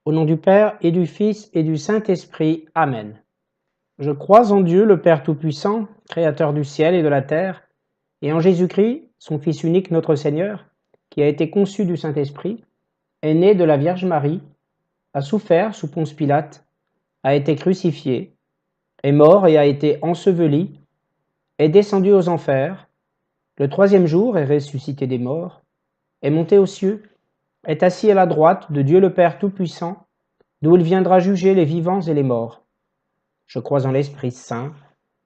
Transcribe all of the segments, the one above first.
Au nom du Père et du Fils et du Saint-Esprit. Amen. Je crois en Dieu, le Père Tout-Puissant, Créateur du ciel et de la terre, et en Jésus-Christ, son Fils unique, notre Seigneur, qui a été conçu du Saint-Esprit, est né de la Vierge Marie, a souffert sous Ponce Pilate, a été crucifié, est mort et a été enseveli, est descendu aux enfers, le troisième jour est ressuscité des morts, est monté aux cieux, est assis à la droite de Dieu le Père Tout-Puissant, d'où il viendra juger les vivants et les morts. Je crois en l'Esprit Saint,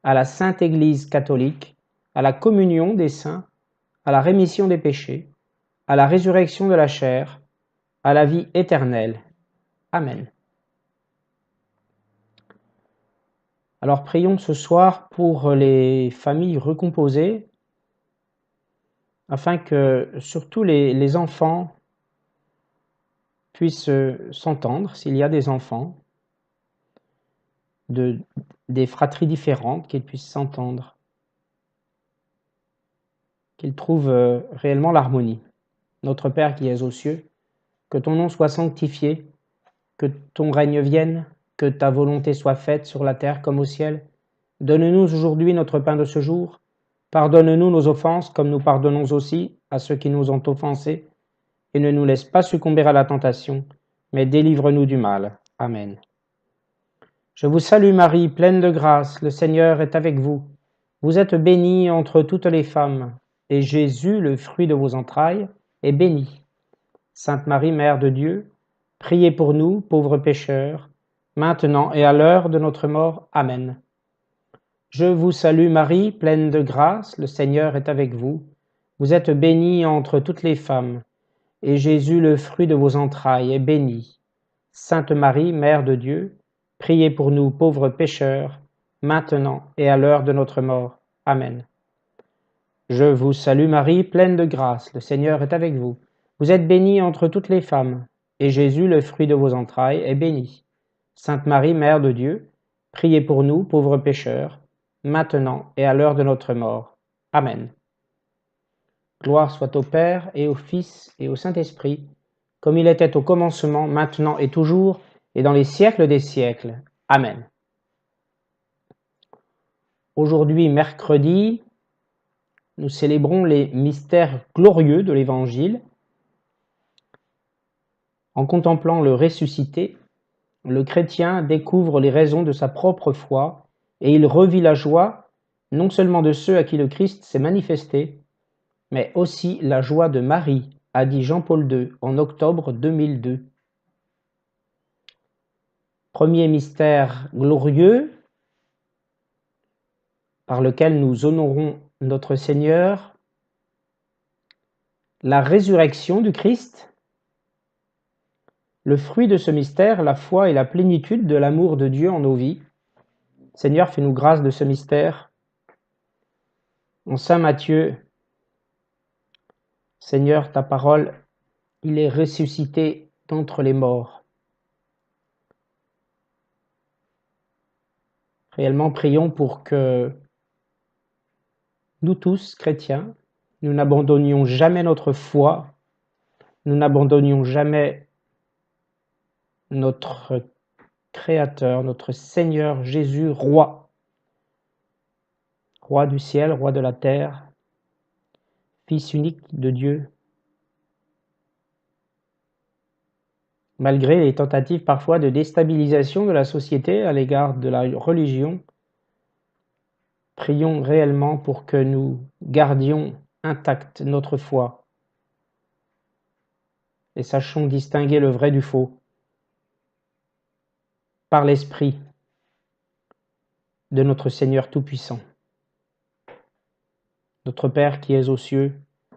à la Sainte Église catholique, à la communion des saints, à la rémission des péchés, à la résurrection de la chair, à la vie éternelle. Amen. Alors prions ce soir pour les familles recomposées, afin que surtout les enfants puissent s'entendre, s'il y a des enfants, des fratries différentes, qu'ils puissent s'entendre, qu'ils trouvent réellement l'harmonie. Notre Père qui es aux cieux, que ton nom soit sanctifié, que ton règne vienne, que ta volonté soit faite sur la terre comme au ciel. Donne-nous aujourd'hui notre pain de ce jour. Pardonne-nous nos offenses comme nous pardonnons aussi à ceux qui nous ont offensés. Et ne nous laisse pas succomber à la tentation, mais délivre-nous du mal. Amen. Je vous salue Marie, pleine de grâce, le Seigneur est avec vous. Vous êtes bénie entre toutes les femmes, et Jésus, le fruit de vos entrailles, est béni. Sainte Marie, Mère de Dieu, priez pour nous, pauvres pécheurs, maintenant et à l'heure de notre mort. Amen. Je vous salue Marie, pleine de grâce, le Seigneur est avec vous. Vous êtes bénie entre toutes les femmes, et Jésus, le fruit de vos entrailles, est béni. Sainte Marie, Mère de Dieu, priez pour nous, pauvres pécheurs, maintenant et à l'heure de notre mort. Amen. Je vous salue Marie, pleine de grâce, le Seigneur est avec vous. Vous êtes bénie entre toutes les femmes, et Jésus, le fruit de vos entrailles, est béni. Sainte Marie, Mère de Dieu, priez pour nous, pauvres pécheurs, maintenant et à l'heure de notre mort. Amen. Gloire soit au Père, et au Fils, et au Saint-Esprit, comme il était au commencement, maintenant et toujours, et dans les siècles des siècles. Amen. Aujourd'hui, mercredi, nous célébrons les mystères glorieux de l'Évangile. En contemplant le ressuscité, le chrétien découvre les raisons de sa propre foi et il revit la joie non seulement de ceux à qui le Christ s'est manifesté, mais aussi la joie de Marie, a dit Jean-Paul II en octobre 2002. Premier mystère glorieux par lequel nous honorons notre Seigneur, la résurrection du Christ. Le fruit de ce mystère, la foi et la plénitude de l'amour de Dieu en nos vies. Seigneur, fais-nous grâce de ce mystère. En Saint Matthieu, Seigneur, ta parole, il est ressuscité d'entre les morts. Réellement, prions pour que nous tous, chrétiens, nous n'abandonnions jamais notre foi, nous n'abandonnions jamais notre Créateur, notre Seigneur Jésus, Roi. Roi du ciel, Roi de la terre, Fils unique de Dieu. Malgré les tentatives parfois de déstabilisation de la société à l'égard de la religion, prions réellement pour que nous gardions intacte notre foi et sachons distinguer le vrai du faux par l'Esprit de notre Seigneur Tout-Puissant. Notre Père qui es aux cieux,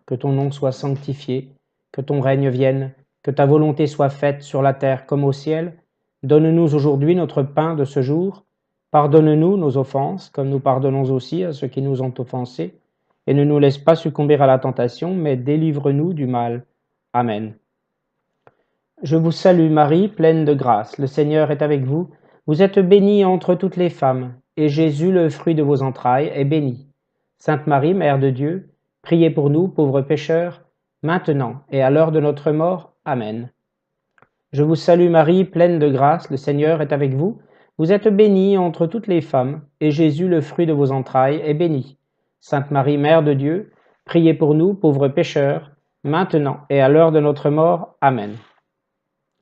que ton nom soit sanctifié, que ton règne vienne, que ta volonté soit faite sur la terre comme au ciel. Donne-nous aujourd'hui notre pain de ce jour. Pardonne-nous nos offenses, comme nous pardonnons aussi à ceux qui nous ont offensés. Et ne nous laisse pas succomber à la tentation, mais délivre-nous du mal. Amen. Je vous salue Marie, pleine de grâce. Le Seigneur est avec vous. Vous êtes bénie entre toutes les femmes, et Jésus, le fruit de vos entrailles, est béni. Sainte Marie, Mère de Dieu, priez pour nous, pauvres pécheurs, maintenant et à l'heure de notre mort. Amen. Je vous salue Marie, pleine de grâce, le Seigneur est avec vous. Vous êtes bénie entre toutes les femmes, et Jésus, le fruit de vos entrailles, est béni. Sainte Marie, Mère de Dieu, priez pour nous, pauvres pécheurs, maintenant et à l'heure de notre mort. Amen.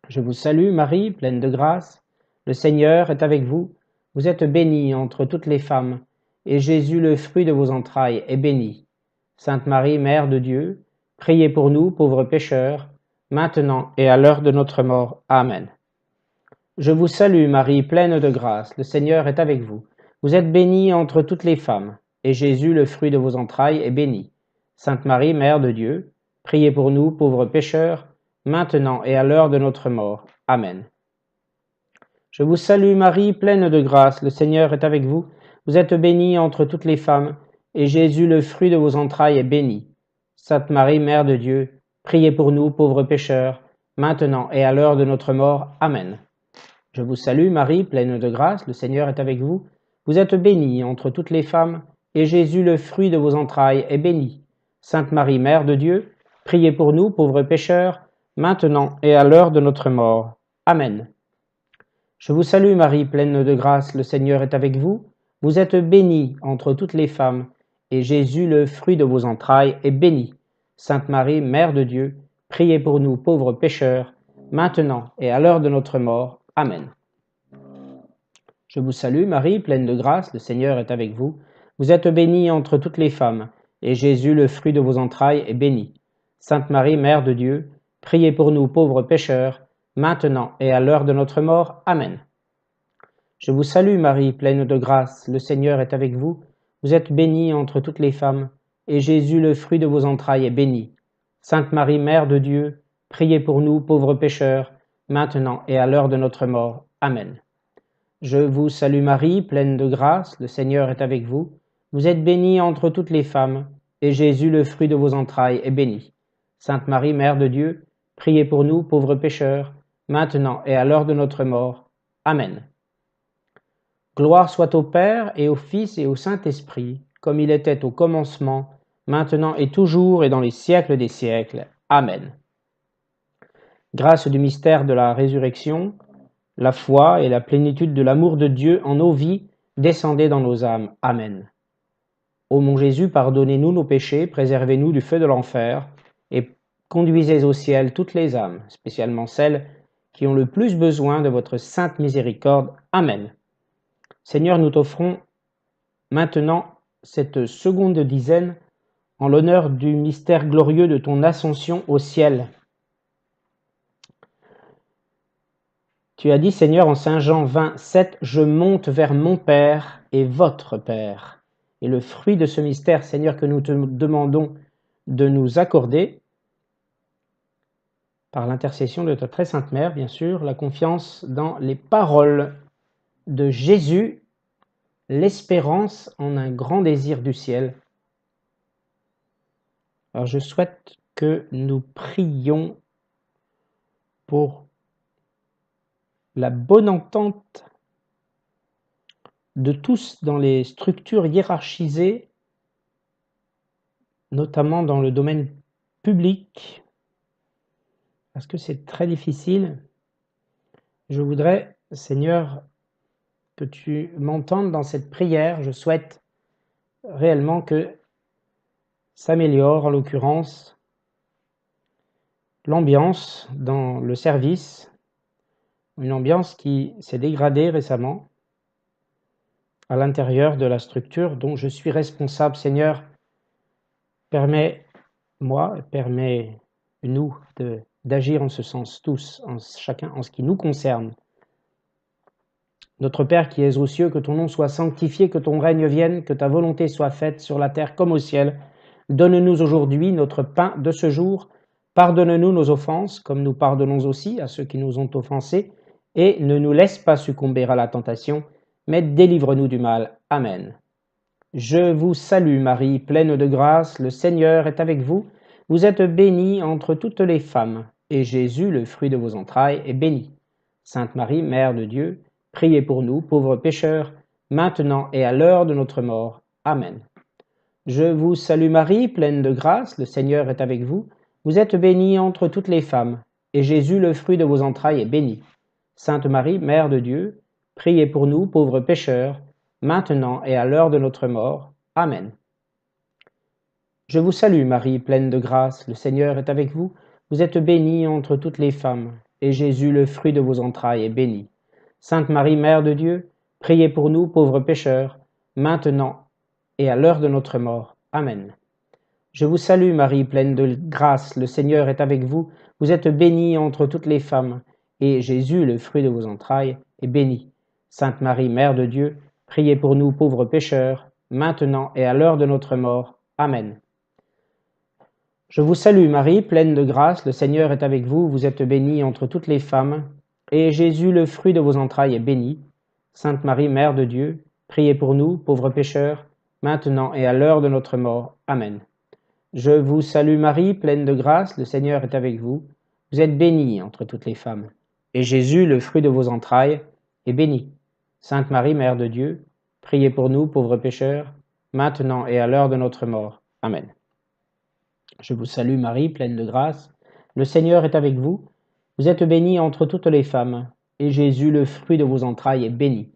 Je vous salue Marie, pleine de grâce, le Seigneur est avec vous. Vous êtes bénie entre toutes les femmes, et Jésus, le fruit de vos entrailles, est béni. Sainte Marie, Mère de Dieu, priez pour nous, pauvres pécheurs, maintenant et à l'heure de notre mort. Amen. Je vous salue Marie, pleine de grâce, le Seigneur est avec vous. Vous êtes bénie entre toutes les femmes, et Jésus, le fruit de vos entrailles, est béni. Sainte Marie, Mère de Dieu, priez pour nous, pauvres pécheurs, maintenant et à l'heure de notre mort. Amen. Je vous salue Marie, pleine de grâce, le Seigneur est avec vous. Vous êtes bénie entre toutes les femmes, et Jésus, le fruit de vos entrailles, est béni. Sainte Marie, Mère de Dieu, priez pour nous, pauvres pécheurs, maintenant et à l'heure de notre mort. Amen. Je vous salue Marie, pleine de grâce, le Seigneur est avec vous. Vous êtes bénie entre toutes les femmes, et Jésus, le fruit de vos entrailles, est béni. Sainte Marie, Mère de Dieu, priez pour nous, pauvres pécheurs, maintenant et à l'heure de notre mort. Amen. Je vous salue Marie, pleine de grâce, le Seigneur est avec vous. Vous êtes bénie entre toutes les femmes, et Jésus, le fruit de vos entrailles, est béni. Sainte Marie, Mère de Dieu, priez pour nous, pauvres pécheurs, maintenant et à l'heure de notre mort. Amen. Je vous salue Marie, pleine de grâce, le Seigneur est avec vous. Vous êtes bénie entre toutes les femmes, et Jésus, le fruit de vos entrailles, est béni. Sainte Marie, Mère de Dieu, priez pour nous, pauvres pécheurs, maintenant et à l'heure de notre mort. Amen. Je vous salue Marie, pleine de grâce, le Seigneur est avec vous. Vous êtes bénie entre toutes les femmes, et Jésus, le fruit de vos entrailles, est béni. Sainte Marie, Mère de Dieu, priez pour nous, pauvres pécheurs, maintenant et à l'heure de notre mort. Amen. Je vous salue Marie, pleine de grâce, le Seigneur est avec vous. Vous êtes bénie entre toutes les femmes, et Jésus, le fruit de vos entrailles, est béni. Sainte Marie, Mère de Dieu, priez pour nous, pauvres pécheurs, maintenant et à l'heure de notre mort. Amen. Gloire soit au Père, et au Fils, et au Saint-Esprit, comme il était au commencement, maintenant et toujours, et dans les siècles des siècles. Amen. Grâce du mystère de la résurrection, la foi et la plénitude de l'amour de Dieu en nos vies, descendez dans nos âmes. Amen. Ô mon Jésus, pardonnez-nous nos péchés, préservez-nous du feu de l'enfer, et conduisez au ciel toutes les âmes, spécialement celles qui ont le plus besoin de votre sainte miséricorde. Amen. Seigneur, nous t'offrons maintenant cette seconde dizaine en l'honneur du mystère glorieux de ton ascension au ciel. Tu as dit, Seigneur, en Saint Jean 27, « Je monte vers mon Père et votre Père ». Et le fruit de ce mystère, Seigneur, que nous te demandons de nous accorder, par l'intercession de ta très sainte Mère, bien sûr, la confiance dans les paroles de Jésus, l'espérance en un grand désir du ciel. Alors je souhaite que nous prions pour la bonne entente de tous dans les structures hiérarchisées, notamment dans le domaine public, parce que c'est très difficile. Je voudrais, Seigneur, que tu m'entendes dans cette prière. Je souhaite réellement que s'améliore, en l'occurrence, l'ambiance dans le service, une ambiance qui s'est dégradée récemment à l'intérieur de la structure dont je suis responsable. Seigneur, permets-moi, permets-nous d'agir en ce sens tous, chacun en ce qui nous concerne. Notre Père qui es aux cieux, que ton nom soit sanctifié, que ton règne vienne, que ta volonté soit faite sur la terre comme au ciel. Donne-nous aujourd'hui notre pain de ce jour. Pardonne-nous nos offenses, comme nous pardonnons aussi à ceux qui nous ont offensés, et ne nous laisse pas succomber à la tentation, mais délivre-nous du mal. Amen. Je vous salue Marie, pleine de grâce, le Seigneur est avec vous. Vous êtes bénie entre toutes les femmes, et Jésus, le fruit de vos entrailles, est béni. Sainte Marie, Mère de Dieu, priez pour nous, pauvres pécheurs, maintenant et à l'heure de notre mort. Amen. Je vous salue Marie, pleine de grâce, le Seigneur est avec vous. Vous êtes bénie entre toutes les femmes, et Jésus, le fruit de vos entrailles, est béni. Sainte Marie, Mère de Dieu, priez pour nous, pauvres pécheurs, maintenant et à l'heure de notre mort. Amen. Je vous salue, Marie, pleine de grâce, le Seigneur est avec vous. Vous êtes bénie entre toutes les femmes, et Jésus, le fruit de vos entrailles, est béni. Sainte Marie, Mère de Dieu, priez pour nous, pauvres pécheurs, maintenant et à l'heure de notre mort. Amen. Je vous salue, Marie, pleine de grâce, le Seigneur est avec vous. Vous êtes bénie entre toutes les femmes, et Jésus, le fruit de vos entrailles, est béni. Sainte Marie, Mère de Dieu, priez pour nous, pauvres pécheurs, maintenant et à l'heure de notre mort. Amen. Je vous salue, Marie, pleine de grâce, le Seigneur est avec vous. Vous êtes bénie entre toutes les femmes, et Jésus, le fruit de vos entrailles, est béni. Sainte Marie, Mère de Dieu, priez pour nous, pauvres pécheurs, maintenant et à l'heure de notre mort. Amen. Je vous salue Marie, pleine de grâce, le Seigneur est avec vous. Vous êtes bénie entre toutes les femmes. Et Jésus, le fruit de vos entrailles, est béni. Sainte Marie, Mère de Dieu, priez pour nous, pauvres pécheurs, maintenant et à l'heure de notre mort. Amen. Je vous salue Marie, pleine de grâce, le Seigneur est avec vous. Vous êtes bénie entre toutes les femmes, et Jésus, le fruit de vos entrailles, est béni.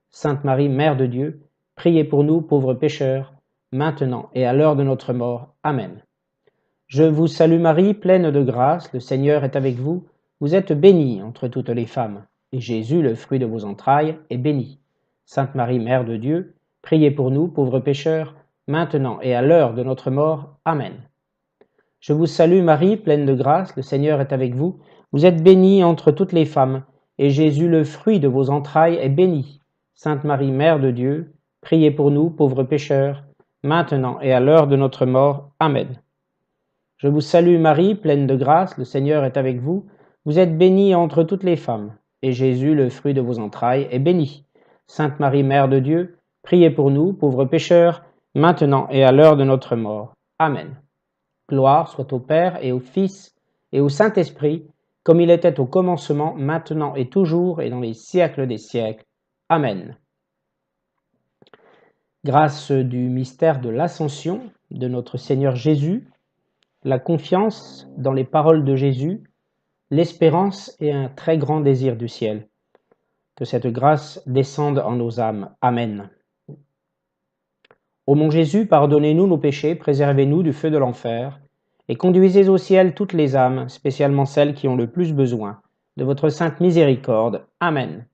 Sainte Marie, Mère de Dieu, priez pour nous, pauvres pécheurs, maintenant et à l'heure de notre mort. Amen. Je vous salue Marie, pleine de grâce, le Seigneur est avec vous. Vous êtes bénie entre toutes les femmes, et Jésus, le fruit de vos entrailles, est béni. Sainte Marie, Mère de Dieu, priez pour nous, pauvres pécheurs, maintenant et à l'heure de notre mort. Amen. Je vous salue Marie, pleine de grâce, le Seigneur est avec vous. Vous êtes bénie entre toutes les femmes, et Jésus, le fruit de vos entrailles, est béni. Sainte Marie, Mère de Dieu, priez pour nous, pauvres pécheurs, maintenant et à l'heure de notre mort. Amen. Je vous salue Marie, pleine de grâce, le Seigneur est avec vous. Vous êtes bénie entre toutes les femmes, et Jésus, le fruit de vos entrailles, est béni. Sainte Marie, Mère de Dieu, priez pour nous, pauvres pécheurs, maintenant et à l'heure de notre mort. Amen. Gloire soit au Père et au Fils et au Saint-Esprit, comme il était au commencement, maintenant et toujours, et dans les siècles des siècles. Amen. Grâce du mystère de l'Ascension de notre Seigneur Jésus, la confiance dans les paroles de Jésus, l'espérance et un très grand désir du ciel. Que cette grâce descende en nos âmes. Amen. Ô mon Jésus, pardonnez-nous nos péchés, préservez-nous du feu de l'enfer, et conduisez au ciel toutes les âmes, spécialement celles qui ont le plus besoin de votre sainte miséricorde. Amen.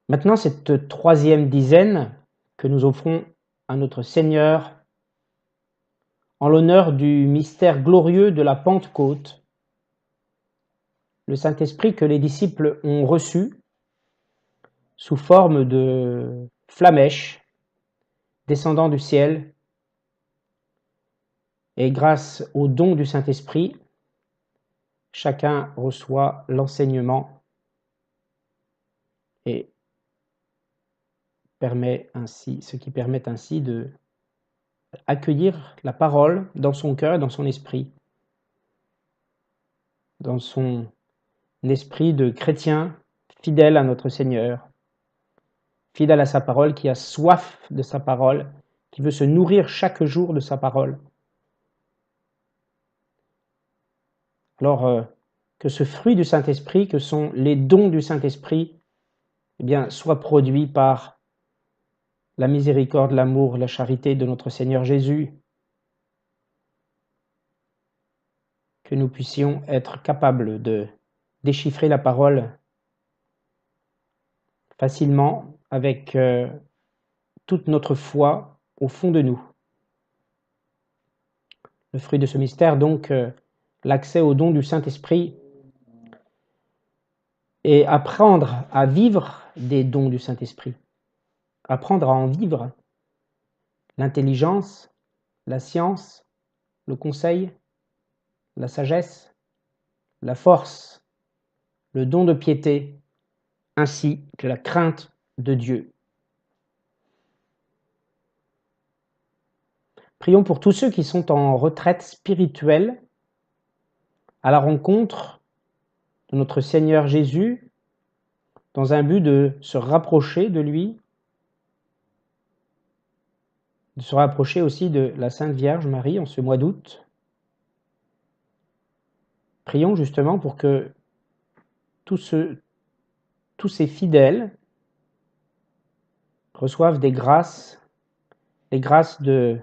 Maintenant, cette troisième dizaine que nous offrons à notre Seigneur en l'honneur du mystère glorieux de la Pentecôte, le Saint-Esprit que les disciples ont reçu sous forme de flammèche descendant du ciel, et grâce au don du Saint-Esprit, chacun reçoit l'enseignement et ce qui permet ainsi de accueillir la parole dans son cœur, dans son esprit, dans son esprit de chrétien fidèle à notre Seigneur, fidèle à sa parole, qui a soif de sa parole, qui veut se nourrir chaque jour de sa parole. Alors, que ce fruit du Saint-Esprit, que sont les dons du Saint-Esprit, eh bien, soit produit par la miséricorde, l'amour, la charité de notre Seigneur Jésus, que nous puissions être capables de déchiffrer la parole facilement avec toute notre foi au fond de nous. Le fruit de ce mystère, donc, l'accès au don du Saint-Esprit et apprendre à vivre des dons du Saint-Esprit, apprendre à en vivre l'intelligence, la science, le conseil, la sagesse, la force, le don de piété, ainsi que la crainte de Dieu. Prions pour tous ceux qui sont en retraite spirituelle à la rencontre de notre Seigneur Jésus dans un but de se rapprocher de lui, de se rapprocher aussi de la Sainte Vierge Marie en ce mois d'août, Prions justement pour que tous ces fidèles reçoivent des grâces, les grâces de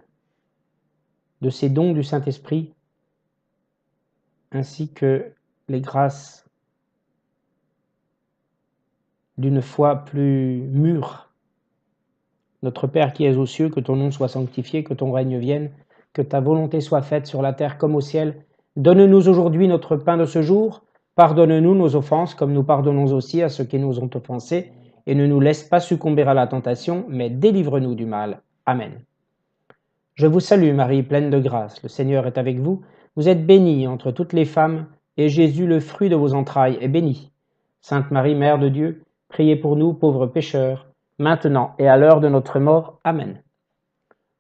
ces dons du Saint-Esprit, ainsi que les grâces d'une foi plus mûre. Notre Père qui es aux cieux, que ton nom soit sanctifié, que ton règne vienne, que ta volonté soit faite sur la terre comme au ciel. Donne-nous aujourd'hui notre pain de ce jour. Pardonne-nous nos offenses, comme nous pardonnons aussi à ceux qui nous ont offensés. Et ne nous laisse pas succomber à la tentation, mais délivre-nous du mal. Amen. Je vous salue Marie, pleine de grâce. Le Seigneur est avec vous. Vous êtes bénie entre toutes les femmes, et Jésus, le fruit de vos entrailles, est béni. Sainte Marie, Mère de Dieu, priez pour nous pauvres pécheurs, maintenant et à l'heure de notre mort. Amen.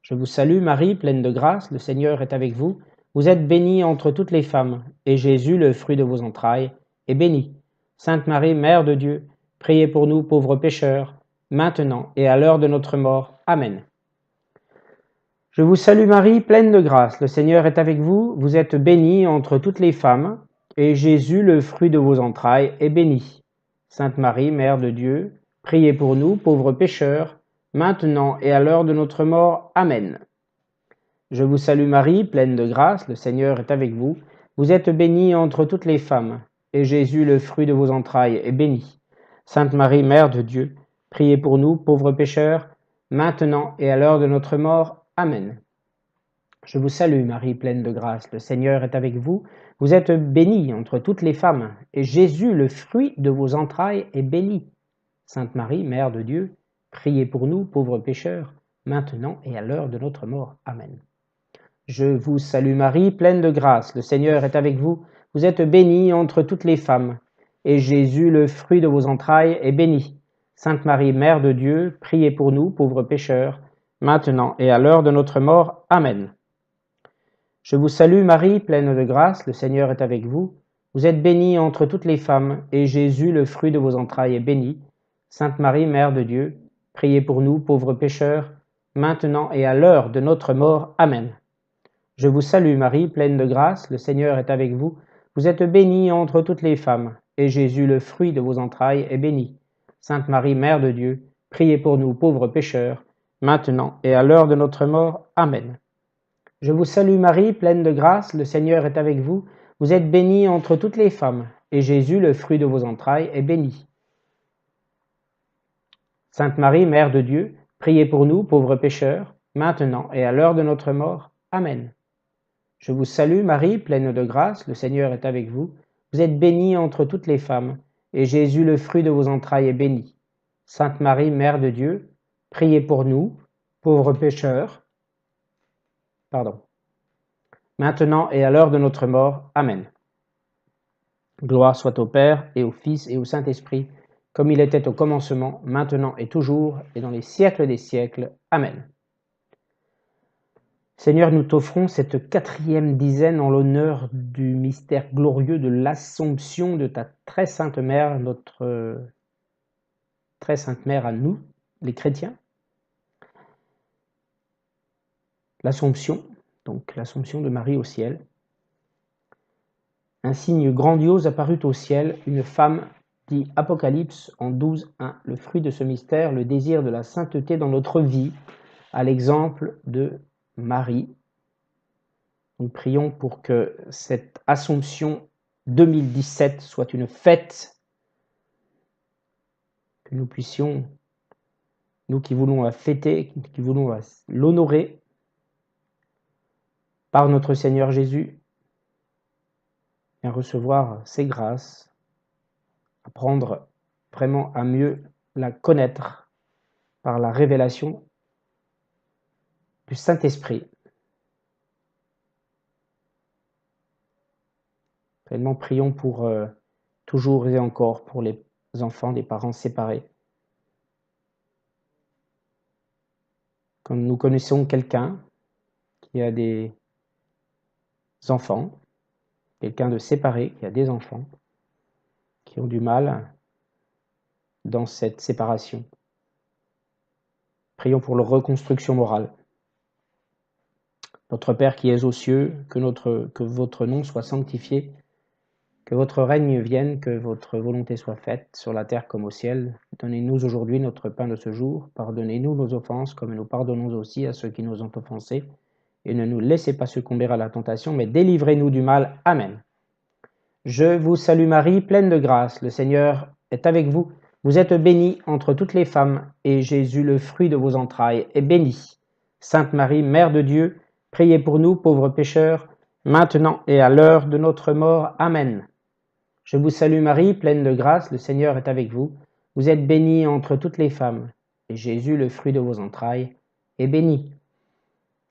Je vous salue Marie, pleine de grâce, le Seigneur est avec vous. Vous êtes bénie entre toutes les femmes, et Jésus, le fruit de vos entrailles, est béni. Sainte Marie, Mère de Dieu, priez pour nous pauvres pécheurs, maintenant et à l'heure de notre mort. Amen. Je vous salue Marie, pleine de grâce, le Seigneur est avec vous. Vous êtes bénie entre toutes les femmes, et Jésus, le fruit de vos entrailles, est béni. Sainte Marie, Mère de Dieu, priez pour nous pauvres pécheurs, maintenant et à l'heure de notre mort. Amen. Je vous salue Marie, pleine de grâce, le Seigneur est avec vous. Vous êtes bénie entre toutes les femmes, et Jésus, le fruit de vos entrailles, est béni. Sainte Marie, Mère de Dieu, priez pour nous, pauvres pécheurs, maintenant et à l'heure de notre mort. Amen. Je vous salue Marie, pleine de grâce, le Seigneur est avec vous. Vous êtes bénie entre toutes les femmes, et Jésus, le fruit de vos entrailles, est béni. Sainte Marie, Mère de Dieu, priez pour nous, pauvres pécheurs, maintenant et à l'heure de notre mort. Amen. Je vous salue Marie, pleine de grâce, le Seigneur est avec vous. Vous êtes bénie entre toutes les femmes, et Jésus, le fruit de vos entrailles, est béni. Sainte Marie, Mère de Dieu, priez pour nous, pauvres pécheurs, maintenant et à l'heure de notre mort. Amen. Je vous salue Marie, pleine de grâce, le Seigneur est avec vous. Vous êtes bénie entre toutes les femmes, et Jésus, le fruit de vos entrailles, est béni. Sainte Marie, Mère de Dieu, priez pour nous, pauvres pécheurs, maintenant et à l'heure de notre mort. Amen. Je vous salue Marie, pleine de grâce, le Seigneur est avec vous. Vous êtes bénie entre toutes les femmes, et Jésus, le fruit de vos entrailles, est béni. Sainte Marie, Mère de Dieu, priez pour nous, pauvres pécheurs, maintenant et à l'heure de notre mort. Amen. Je vous salue Marie, pleine de grâce, le Seigneur est avec vous. Vous êtes bénie entre toutes les femmes, et Jésus, le fruit de vos entrailles, est béni. Sainte Marie, Mère de Dieu, priez pour nous, pauvres pécheurs, maintenant et à l'heure de notre mort. Amen. Je vous salue Marie, pleine de grâce, le Seigneur est avec vous. Vous êtes bénie entre toutes les femmes, et Jésus, le fruit de vos entrailles, est béni. Sainte Marie, Mère de Dieu, priez pour nous, pauvres pécheurs, maintenant et à l'heure de notre mort. Amen. Gloire soit au Père, et au Fils, et au Saint-Esprit, comme il était au commencement, maintenant et toujours, et dans les siècles des siècles. Amen. Seigneur, nous t'offrons cette 4e dizaine en l'honneur du mystère glorieux de l'Assomption de ta très sainte mère, notre très sainte mère à nous, les chrétiens. L'Assomption, donc l'Assomption de Marie au ciel. Un signe grandiose apparut au ciel, une femme, dit Apocalypse en 12:1. Le fruit de ce mystère, le désir de la sainteté dans notre vie, à l'exemple de Marie. Nous prions pour que cette Assomption 2017 soit une fête, que nous puissions, nous qui voulons la fêter, qui voulons l'honorer, par notre Seigneur Jésus, et recevoir ses grâces, apprendre vraiment à mieux la connaître par la révélation du Saint-Esprit. Réellement, prions pour toujours et encore pour les enfants des parents séparés. Quand nous connaissons quelqu'un qui a des enfants, quelqu'un de séparé qui a des enfants, qui ont du mal dans cette séparation. Prions pour leur reconstruction morale. Notre Père qui es aux cieux, que votre nom soit sanctifié, Que votre règne vienne, que votre volonté soit faite sur la terre comme au ciel. Donnez-nous aujourd'hui notre pain de ce jour. Pardonnez-nous nos offenses comme nous pardonnons aussi à ceux qui nous ont offensés. Et ne nous laissez pas succomber à la tentation, mais délivrez-nous du mal. Amen. Je vous salue Marie, pleine de grâce. Le Seigneur est avec vous. Vous êtes bénie entre toutes les femmes, et Jésus, le fruit de vos entrailles, est béni. Sainte Marie, Mère de Dieu, priez pour nous, pauvres pécheurs, maintenant et à l'heure de notre mort. Amen. Je vous salue Marie, pleine de grâce, le Seigneur est avec vous. Vous êtes bénie entre toutes les femmes, et Jésus, le fruit de vos entrailles, est béni.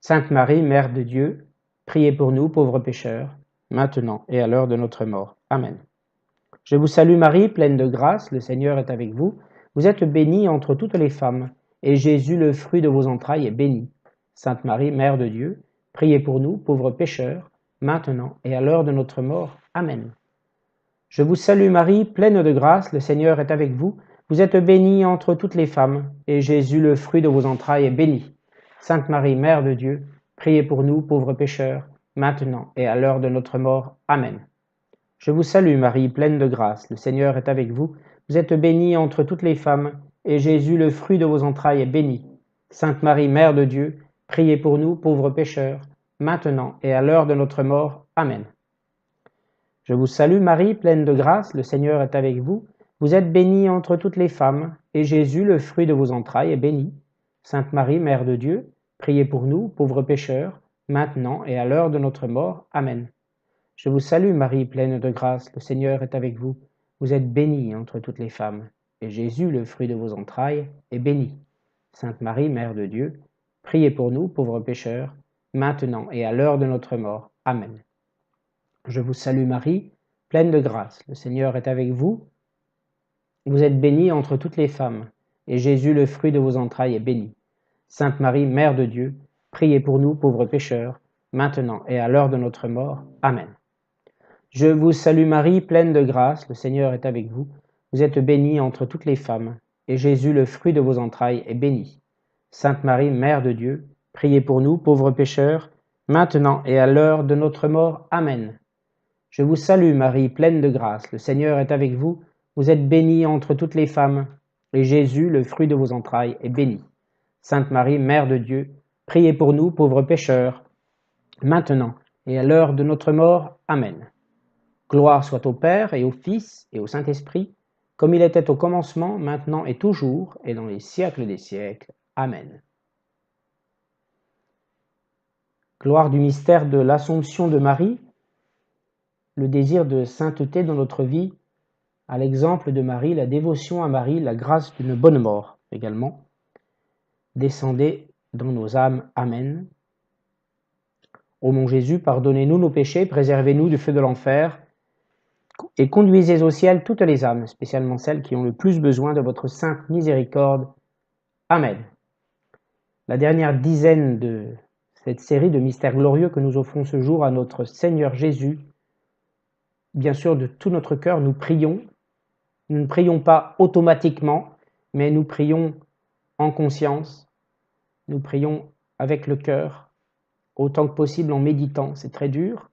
Sainte Marie, Mère de Dieu, priez pour nous, pauvres pécheurs, maintenant et à l'heure de notre mort. Amen. Je vous salue Marie, pleine de grâce, le Seigneur est avec vous. Vous êtes bénie entre toutes les femmes, et Jésus, le fruit de vos entrailles, est béni. Sainte Marie, Mère de Dieu, priez pour nous, pauvres pécheurs, maintenant et à l'heure de notre mort. Amen. Je vous salue Marie, pleine de grâce, le Seigneur est avec vous. Vous êtes bénie entre toutes les femmes, et Jésus, le fruit de vos entrailles, est béni. Sainte Marie, Mère de Dieu, priez pour nous, pauvres pécheurs, maintenant et à l'heure de notre mort. Amen. Je vous salue Marie, pleine de grâce, le Seigneur est avec vous. Vous êtes bénie entre toutes les femmes, et Jésus, le fruit de vos entrailles, est béni. Sainte Marie, Mère de Dieu, priez pour nous, pauvres pécheurs, maintenant et à l'heure de notre mort. Amen. Je vous salue Marie, pleine de grâce, le Seigneur est avec vous. Vous êtes bénie entre toutes les femmes, et Jésus, le fruit de vos entrailles, est béni. Sainte Marie, Mère de Dieu, priez pour nous, pauvres pécheurs, maintenant et à l'heure de notre mort. Amen. Je vous salue Marie, pleine de grâce, le Seigneur est avec vous. Vous êtes bénie entre toutes les femmes, et Jésus, le fruit de vos entrailles, est béni. Sainte Marie, Mère de Dieu, priez pour nous, pauvres pécheurs, maintenant et à l'heure de notre mort. Amen. Je vous salue Marie, pleine de grâce, le Seigneur est avec vous. Vous êtes bénie entre toutes les femmes, et Jésus, le fruit de vos entrailles, est béni. Sainte Marie, Mère de Dieu, priez pour nous, pauvres pécheurs, maintenant et à l'heure de notre mort. Amen. Je vous salue Marie, pleine de grâce, le Seigneur est avec vous. Vous êtes bénie entre toutes les femmes, et Jésus, le fruit de vos entrailles, est béni. Sainte Marie, Mère de Dieu, priez pour nous, pauvres pécheurs, maintenant et à l'heure de notre mort. Amen. Je vous salue Marie, pleine de grâce, le Seigneur est avec vous. Vous êtes bénie entre toutes les femmes, et Jésus, le fruit de vos entrailles, est béni. Sainte Marie, Mère de Dieu, priez pour nous, pauvres pécheurs, maintenant et à l'heure de notre mort. Amen. Gloire soit au Père et au Fils et au Saint-Esprit, comme il était au commencement, maintenant et toujours, et dans les siècles des siècles. Amen. Gloire du mystère de l'Assomption de Marie, le désir de sainteté dans notre vie, à l'exemple de Marie, la dévotion à Marie, la grâce d'une bonne mort également. Descendez dans nos âmes. Amen. Ô mon Jésus, pardonnez-nous nos péchés, préservez-nous du feu de l'enfer, et conduisez au ciel toutes les âmes, spécialement celles qui ont le plus besoin de votre sainte miséricorde. Amen. La dernière dizaine de cette série de mystères glorieux que nous offrons ce jour à notre Seigneur Jésus, bien sûr, de tout notre cœur, nous prions. Nous ne prions pas automatiquement, mais nous prions en conscience. Nous prions avec le cœur, autant que possible en méditant. C'est très dur.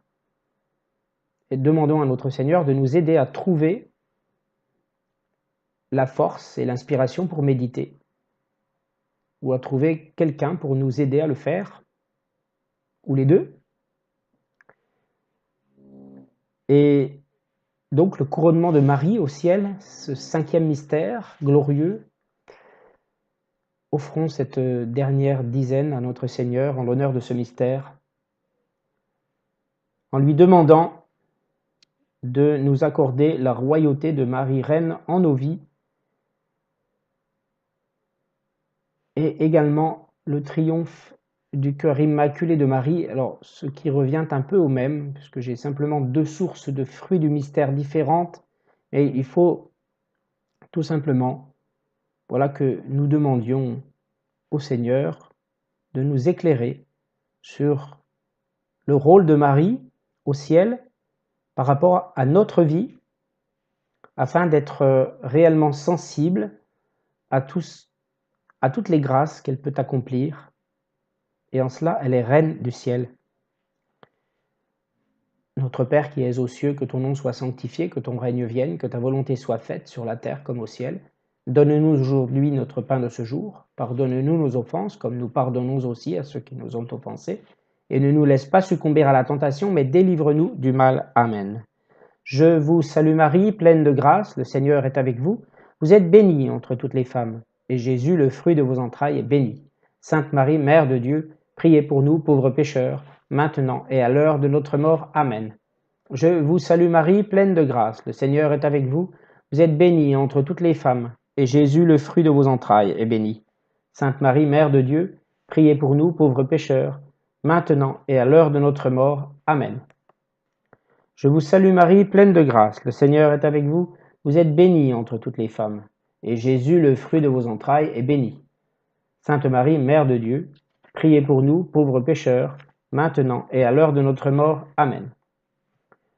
Et demandons à notre Seigneur de nous aider à trouver la force et l'inspiration pour méditer, ou à trouver quelqu'un pour nous aider à le faire, ou les deux. Et donc le couronnement de Marie au ciel, ce 5e mystère glorieux, offrons cette dernière dizaine à notre Seigneur en l'honneur de ce mystère, en lui demandant de nous accorder la royauté de Marie Reine en nos vies, et également le triomphe du cœur immaculé de Marie. Alors, ce qui revient un peu au même, puisque j'ai simplement 2 sources de fruits du mystère différentes, et il faut tout simplement, voilà, que nous demandions au Seigneur de nous éclairer sur le rôle de Marie au ciel par rapport à notre vie, afin d'être réellement sensible à toutes les grâces qu'elle peut accomplir, et en cela, elle est reine du ciel. Notre Père qui es aux cieux, que ton nom soit sanctifié, que ton règne vienne, que ta volonté soit faite sur la terre comme au ciel. Donne-nous aujourd'hui notre pain de ce jour. Pardonne-nous nos offenses, comme nous pardonnons aussi à ceux qui nous ont offensés. Et ne nous laisse pas succomber à la tentation, mais délivre-nous du mal. Amen. Je vous salue Marie, pleine de grâce, le Seigneur est avec vous. Vous êtes bénie entre toutes les femmes, et Jésus, le fruit de vos entrailles, est béni. Sainte Marie, Mère de Dieu, priez pour nous, pauvres pécheurs, maintenant et à l'heure de notre mort. Amen. Je vous salue Marie, pleine de grâce, le Seigneur est avec vous. Vous êtes bénie entre toutes les femmes, et Jésus, le fruit de vos entrailles, est béni. Sainte Marie, Mère de Dieu, priez pour nous, pauvres pécheurs, maintenant et à l'heure de notre mort. Amen. Je vous salue Marie, pleine de grâce, le Seigneur est avec vous. Vous êtes bénie entre toutes les femmes, et Jésus, le fruit de vos entrailles, est béni. Sainte Marie, Mère de Dieu, priez pour nous, pauvres pécheurs, maintenant et à l'heure de notre mort. Amen.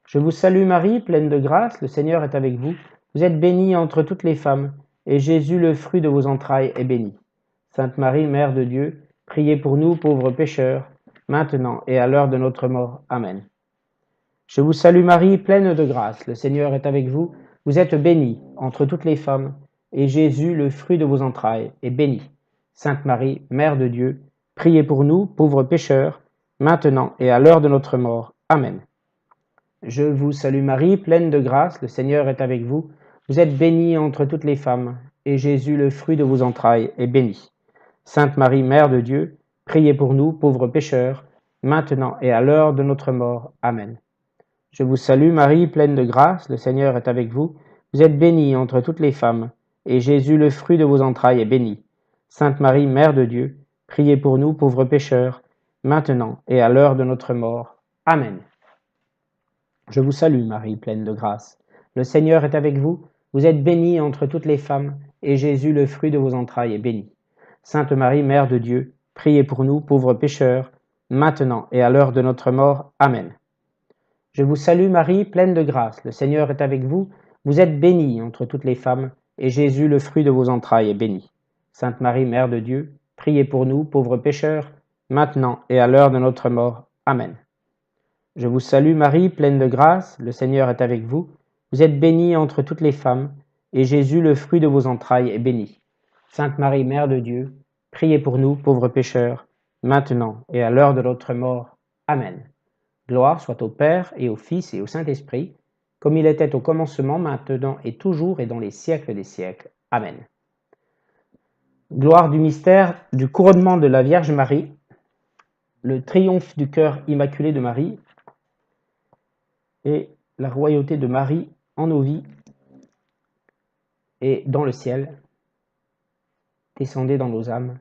Je vous salue Marie, pleine de grâce, le Seigneur est avec vous. Vous êtes bénie entre toutes les femmes, et Jésus, le fruit de vos entrailles, est béni. Sainte Marie, Mère de Dieu, priez pour nous, pauvres pécheurs, maintenant et à l'heure de notre mort. Amen. Je vous salue Marie, pleine de grâce, le Seigneur est avec vous. Vous êtes bénie entre toutes les femmes, et Jésus, le fruit de vos entrailles, est béni. Sainte Marie, Mère de Dieu, priez pour nous, pauvres pécheurs, maintenant et à l'heure de notre mort. Amen. Je vous salue Marie, pleine de grâce, le Seigneur est avec vous. Vous êtes bénie entre toutes les femmes, et Jésus, le fruit de vos entrailles, est béni. Sainte Marie, Mère de Dieu, priez pour nous, pauvres pécheurs, maintenant et à l'heure de notre mort. Amen. Je vous salue Marie, pleine de grâce, le Seigneur est avec vous. Vous êtes bénie entre toutes les femmes, et Jésus, le fruit de vos entrailles, est béni. Sainte Marie, Mère de Dieu, priez pour nous, pauvres pécheurs, maintenant et à l'heure de notre mort. Amen. Je vous salue Marie, pleine de grâce. Le Seigneur est avec vous. Vous êtes bénie entre toutes les femmes, et Jésus, le fruit de vos entrailles, est béni. Sainte Marie, Mère de Dieu, priez pour nous, pauvres pécheurs, maintenant et à l'heure de notre mort. Amen. Je vous salue Marie, pleine de grâce, le Seigneur est avec vous. Vous êtes bénie entre toutes les femmes, et Jésus, le fruit de vos entrailles, est béni. Sainte Marie, Mère de Dieu, priez pour nous, pauvres pécheurs, maintenant et à l'heure de notre mort. Amen. Je vous salue Marie, pleine de grâce, le Seigneur est avec vous. Vous êtes bénie entre toutes les femmes, et Jésus, le fruit de vos entrailles, est béni. Sainte Marie, Mère de Dieu, priez pour nous, pauvres pécheurs, maintenant et à l'heure de notre mort. Amen. Gloire soit au Père et au Fils et au Saint-Esprit, comme il était au commencement, maintenant et toujours et dans les siècles des siècles. Amen. Gloire du mystère du couronnement de la Vierge Marie, le triomphe du cœur immaculé de Marie et la royauté de Marie en nos vies et dans le ciel. Descendez dans nos âmes.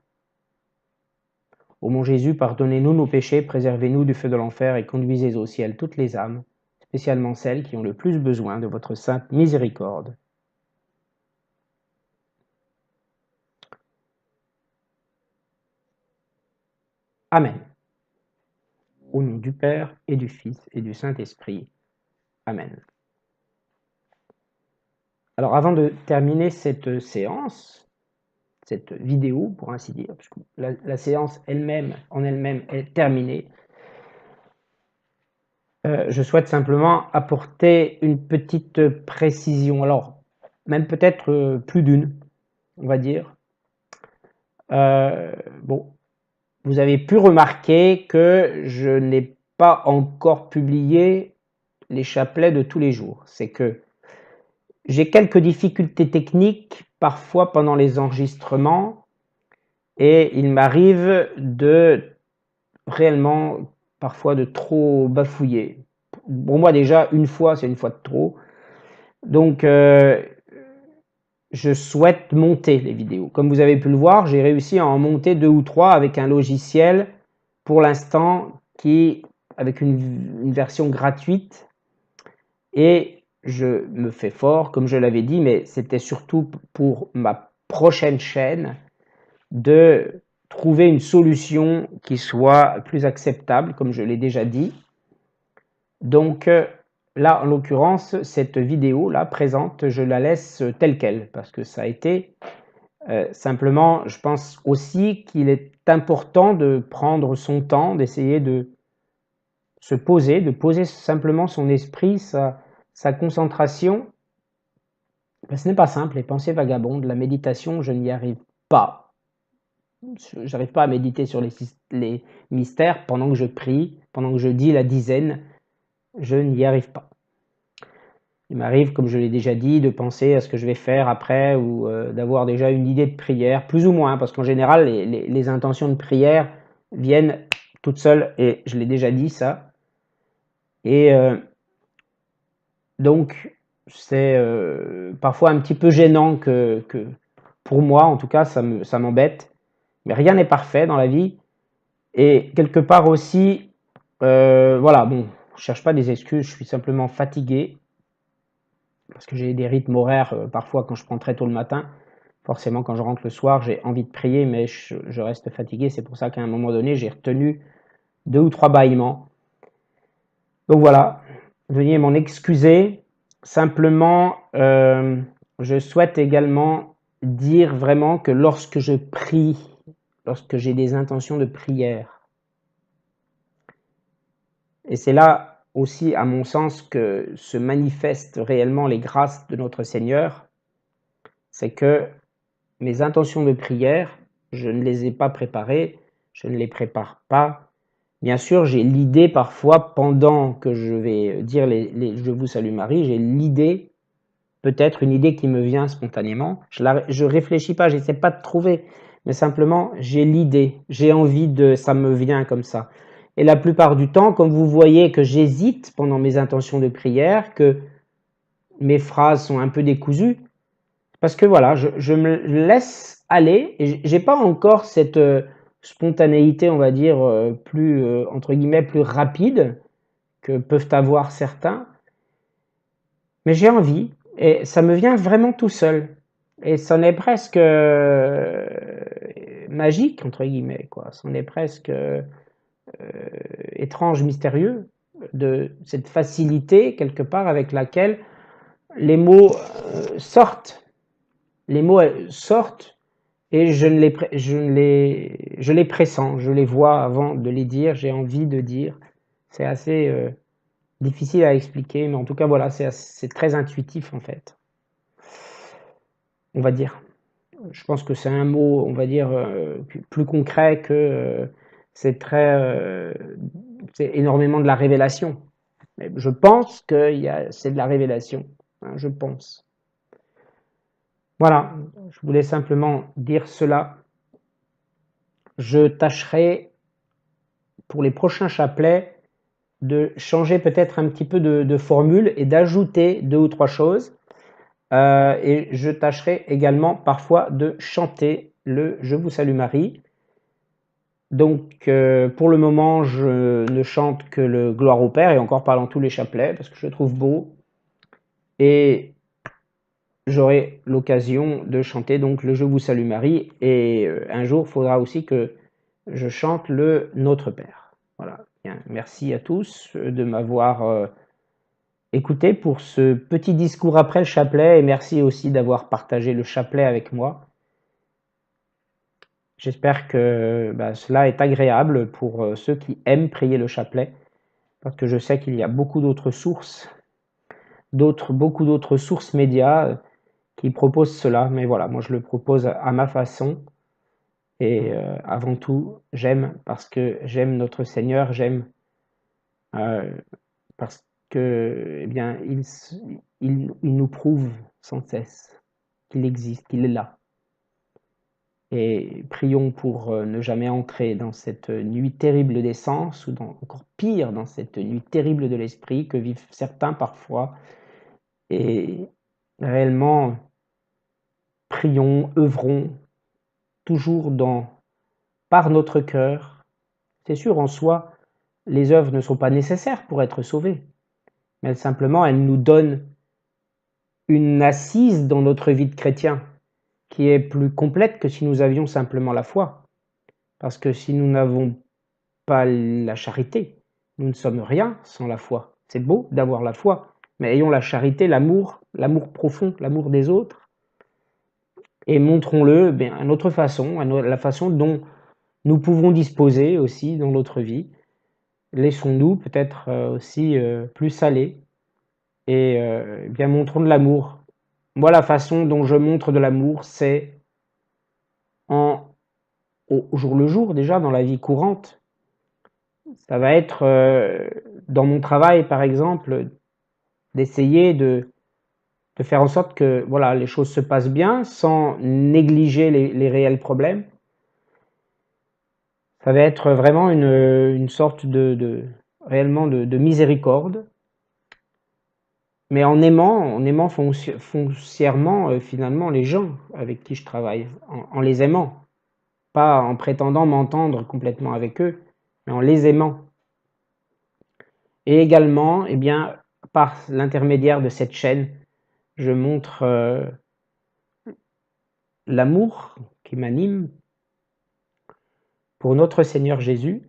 Ô mon Jésus, pardonnez-nous nos péchés, préservez-nous du feu de l'enfer et conduisez au ciel toutes les âmes, spécialement celles qui ont le plus besoin de votre sainte miséricorde. Amen. Au nom du Père et du Fils et du Saint-Esprit. Amen. Alors avant de terminer cette séance, cette vidéo pour ainsi dire, puisque la séance elle-même, en elle-même est terminée, je souhaite simplement apporter une petite précision, alors même peut-être plus d'une, on va dire. Bon, vous avez pu remarquer que je n'ai pas encore publié les chapelets de tous les jours. C'est que j'ai quelques difficultés techniques parfois pendant les enregistrements et il m'arrive de réellement parfois de trop bafouiller. Pour moi déjà, une fois, c'est une fois de trop. Donc, je souhaite monter les vidéos. Comme vous avez pu le voir, j'ai réussi à en monter 2 ou 3 avec un logiciel, pour l'instant, avec une version gratuite. Et je me fais fort, comme je l'avais dit, mais c'était surtout pour ma prochaine chaîne de trouver une solution qui soit plus acceptable, comme je l'ai déjà dit. Donc là, en l'occurrence, cette vidéo-là présente, je la laisse telle qu'elle, parce que ça a été simplement, je pense aussi qu'il est important de prendre son temps, d'essayer de se poser, de poser simplement son esprit, sa concentration. Ben, ce n'est pas simple, les pensées vagabondes, la méditation, je n'y arrive pas. Je n'arrive pas à méditer sur les mystères pendant que je prie, pendant que je dis la dizaine, je n'y arrive pas. Il m'arrive, comme je l'ai déjà dit, de penser à ce que je vais faire après ou d'avoir déjà une idée de prière, plus ou moins, parce qu'en général, les intentions de prière viennent toutes seules, et je l'ai déjà dit ça. Et donc, c'est parfois un petit peu gênant que pour moi, en tout cas, ça m'embête. Mais rien n'est parfait dans la vie. Et quelque part aussi, voilà, bon, je cherche pas des excuses, je suis simplement fatigué. Parce que j'ai des rythmes horaires, parfois quand je prends très tôt le matin, forcément quand je rentre le soir, j'ai envie de prier, mais je reste fatigué. C'est pour ça qu'à un moment donné, j'ai retenu 2 ou 3 bâillements. Donc voilà, veuillez m'en excuser. Simplement, je souhaite également dire vraiment que lorsque je prie, lorsque j'ai des intentions de prière, et c'est là aussi, à mon sens, que se manifestent réellement les grâces de notre Seigneur, c'est que mes intentions de prière, je ne les ai pas préparées, je ne les prépare pas. Bien sûr, j'ai l'idée parfois, pendant que je vais dire Je vous salue Marie, j'ai l'idée, peut-être une idée qui me vient spontanément. Je réfléchis pas, j'essaie pas de trouver, mais simplement j'ai l'idée, j'ai envie ça me vient comme ça. Et la plupart du temps, comme vous voyez que j'hésite pendant mes intentions de prière, que mes phrases sont un peu décousues, parce que voilà, je me laisse aller, et j'ai pas encore cette spontanéité, on va dire, plus, entre guillemets, plus rapide que peuvent avoir certains, mais j'ai envie, et ça me vient vraiment tout seul. Et c'en est presque magique, entre guillemets, quoi. C'en est presque étrange, mystérieux, de cette facilité, quelque part, avec laquelle les mots sortent. Les mots sortent, et je les pressens, je les vois avant de les dire, j'ai envie de dire. C'est assez difficile à expliquer, mais en tout cas, voilà, c'est très intuitif, en fait. On va dire. Je pense que c'est un mot, on va dire, plus concret que c'est c'est énormément de la révélation. Mais je pense que c'est de la révélation, hein, je pense. Voilà, je voulais simplement dire cela. Je tâcherai, pour les prochains chapelets, de changer peut-être un petit peu de formule et d'ajouter 2 ou 3 choses. Et je tâcherai également parfois de chanter le Je vous salue Marie. Donc pour le moment, je ne chante que le Gloire au Père, et encore pas dans tous les chapelets, parce que je le trouve beau. Et j'aurai l'occasion de chanter donc le Je vous salue Marie, et un jour, il faudra aussi que je chante le Notre Père. Voilà. Bien, merci à tous de m'avoir écouté pour ce petit discours après le chapelet, et merci aussi d'avoir partagé le chapelet avec moi. J'espère que cela est agréable pour ceux qui aiment prier le chapelet, parce que je sais qu'il y a beaucoup d'autres sources, beaucoup d'autres sources médias qui proposent cela, mais voilà, moi je le propose à ma façon. Et avant tout, j'aime parce que j'aime notre Seigneur, j'aime parce que, eh bien, il nous prouve sans cesse qu'il existe, qu'il est là. Et prions pour ne jamais entrer dans cette nuit terrible des sens, ou encore pire, dans cette nuit terrible de l'esprit que vivent certains parfois. Et réellement, prions, œuvrons toujours par notre cœur. C'est sûr, en soi, les œuvres ne sont pas nécessaires pour être sauvés, mais simplement elles nous donnent une assise dans notre vie de chrétien qui est plus complète que si nous avions simplement la foi. Parce que si nous n'avons pas la charité, nous ne sommes rien sans la foi. C'est beau d'avoir la foi, mais ayons la charité, l'amour profond, l'amour des autres, et montrons-le à notre façon, la façon dont nous pouvons disposer aussi dans notre vie. laissons-nous peut-être aussi plus salés et bien montrons de l'amour. Moi, la façon dont je montre de l'amour, c'est au jour le jour, déjà dans la vie courante. Ça va être dans mon travail, par exemple, d'essayer de faire en sorte que voilà, les choses se passent bien sans négliger les réels problèmes. Ça va être vraiment une sorte réellement de miséricorde, mais en aimant foncièrement finalement les gens avec qui je travaille, en les aimant, pas en prétendant m'entendre complètement avec eux, mais en les aimant. Et également, eh bien, par l'intermédiaire de cette chaîne, je montre l'amour qui m'anime pour notre Seigneur Jésus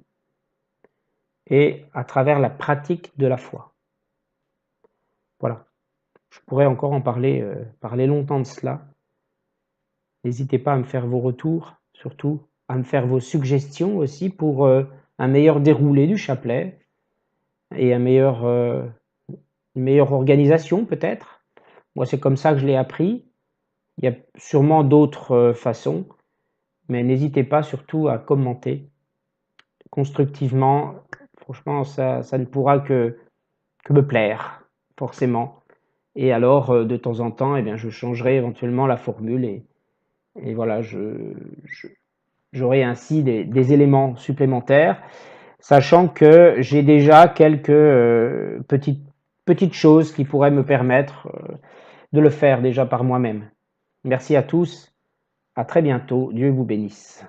et à travers la pratique de la foi. Voilà. Je pourrais encore en parler, parler longtemps de cela. N'hésitez pas à me faire vos retours, surtout à me faire vos suggestions aussi pour un meilleur déroulé du chapelet et une meilleure organisation peut-être. Moi, c'est comme ça que je l'ai appris. Il y a sûrement d'autres façons, mais n'hésitez pas surtout à commenter constructivement. Franchement, ça ne pourra que me plaire, forcément. Et alors, de temps en temps, eh bien, je changerai éventuellement la formule et voilà, j'aurai ainsi des éléments supplémentaires, sachant que j'ai déjà quelques petites choses qui pourraient me permettre de le faire déjà par moi-même. Merci à tous, à très bientôt, Dieu vous bénisse.